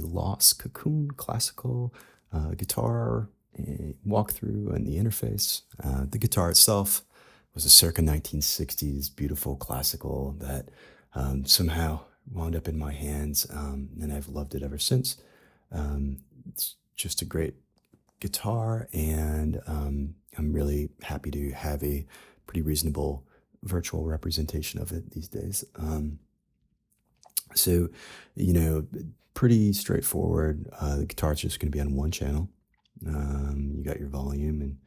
Lost Cocoon classical guitar walkthrough and the interface. The guitar itself was a circa 1960s beautiful classical that somehow wound up in my hands, and I've loved it ever since. It's just a great guitar, and I'm really happy to have a pretty reasonable virtual representation of it these days. So, you know, pretty straightforward. The guitar's just going to be on one channel. You got your volume and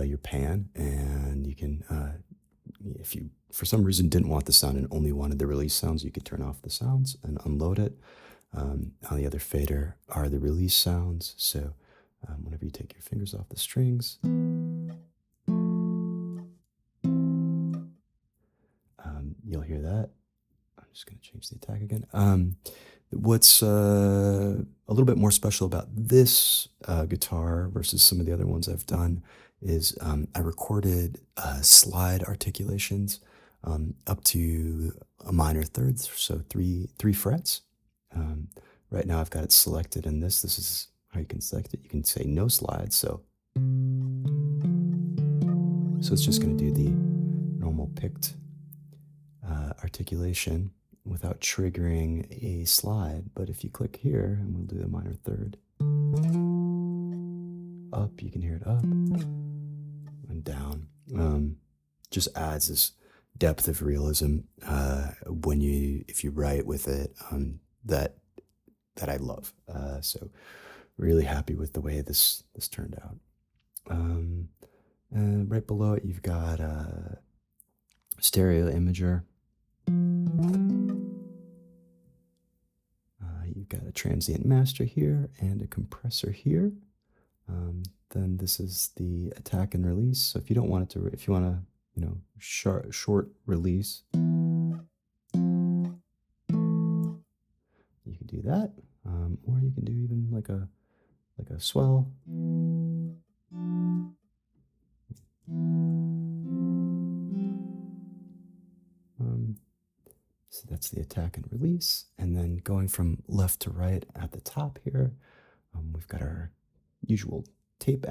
your pan, and you can, if you for some reason didn't want the sound and only wanted the release sounds, you could turn off the sounds and unload it. On the other fader are the release sounds. So whenever you take your fingers off the strings, you'll hear that. I'm just going to change the attack again. What's a little bit more special about this guitar versus some of the other ones I've done is I recorded slide articulations up to a minor third, so three frets. Right now I've got it selected in this. This is how you can select it. You can say no slide, so it's just going to do the normal picked articulation without triggering a slide. But if you click here, and we'll do the minor third, up, you can hear it up and down. Just adds this depth of realism if you write with it, that I love. So really happy with the way this turned out. Right below it, you've got a stereo imager. You've got a transient master here and a compressor here. Then this is the attack and release. So if you don't want it to, if you want to, short release, you can do that, or you can do even like a swell. So that's the attack and release. And then going from left to right at the top here, we've got our usual tape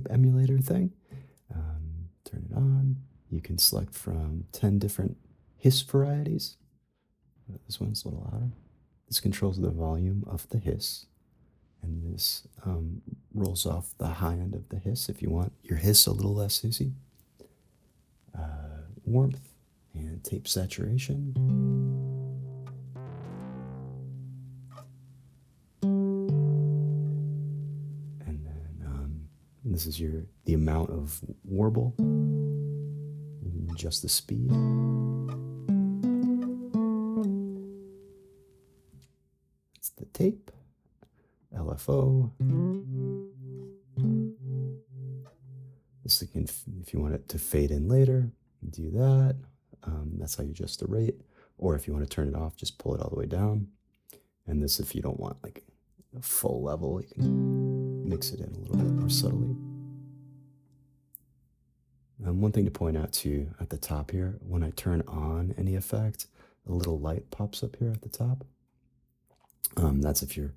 emulator thing. Turn it on. You can select from 10 different hiss varieties. This one's a little louder. This controls the volume of the hiss. And this rolls off the high end of the hiss if you want your hiss a little less hissy. Warmth and tape saturation. And then this is the amount of warble. You can adjust the speed. It's the tape, LFO. This can, if you want it to fade in later, do that. That's how you adjust the rate. Or if you want to turn it off, just pull it all the way down. And this, if you don't want like a full level, you can mix it in a little bit more subtly. One thing to point out too at the top here, when I turn on any effect, a little light pops up here at the top. That's if you're,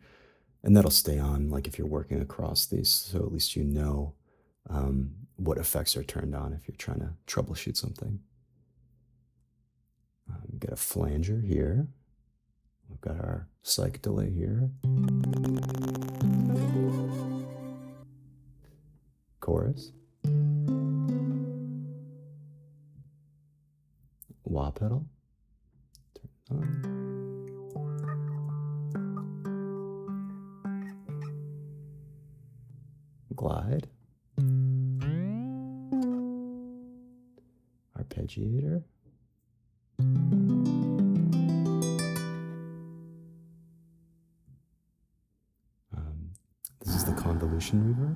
and that'll stay on like if you're working across these, so at least you know what effects are turned on if you're trying to troubleshoot something. We've got a flanger here. We've got our psych delay here. Chorus. Wah pedal. Turn it on. Glide. Arpeggiator. This is the convolution reverb.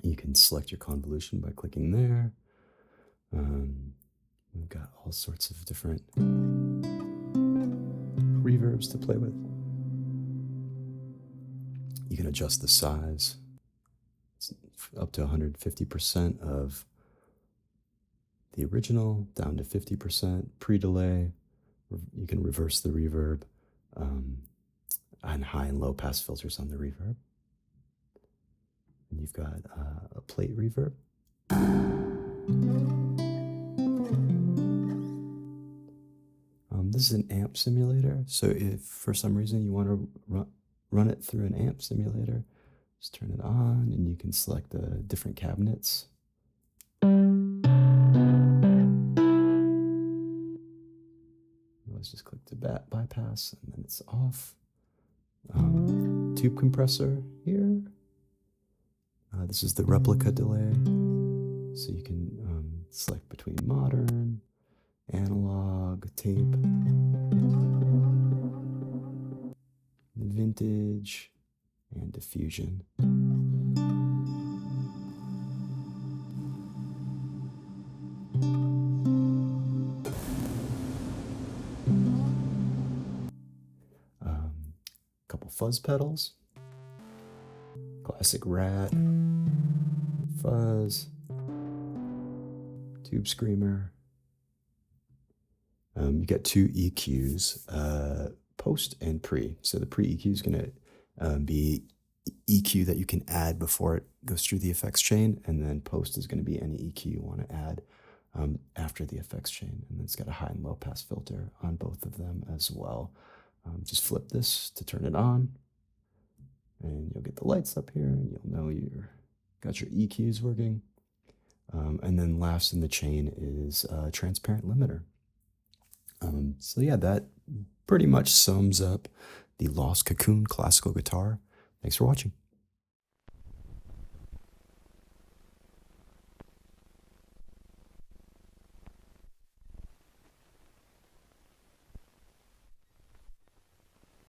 You can select your convolution by clicking there. We've got all sorts of different reverbs to play with. You can adjust the size. It's up to 150% of the original down to 50%, pre-delay. You can reverse the reverb, and high and low pass filters on the reverb. And you've got a plate reverb. This is an amp simulator, so if for some reason you want to run it through an amp simulator, just turn it on and you can select the different cabinets. Let's just click to bypass and then it's off. Tube compressor here. This is the replica delay, so you can select between modern, analog, tape, vintage, and diffusion. Couple fuzz pedals, classic rat, fuzz, tube screamer. You get two EQs, post and pre. So the pre EQ is going to be EQ that you can add before it goes through the effects chain, and then post is going to be any EQ you want to add after the effects chain. And it's got a high and low pass filter on both of them as well. Just flip this to turn it on, and you'll get the lights up here, and you'll know you've got your EQs working. And then last in the chain is a transparent limiter. So yeah, that pretty much sums up the Lost Cocoon classical guitar. Thanks for watching.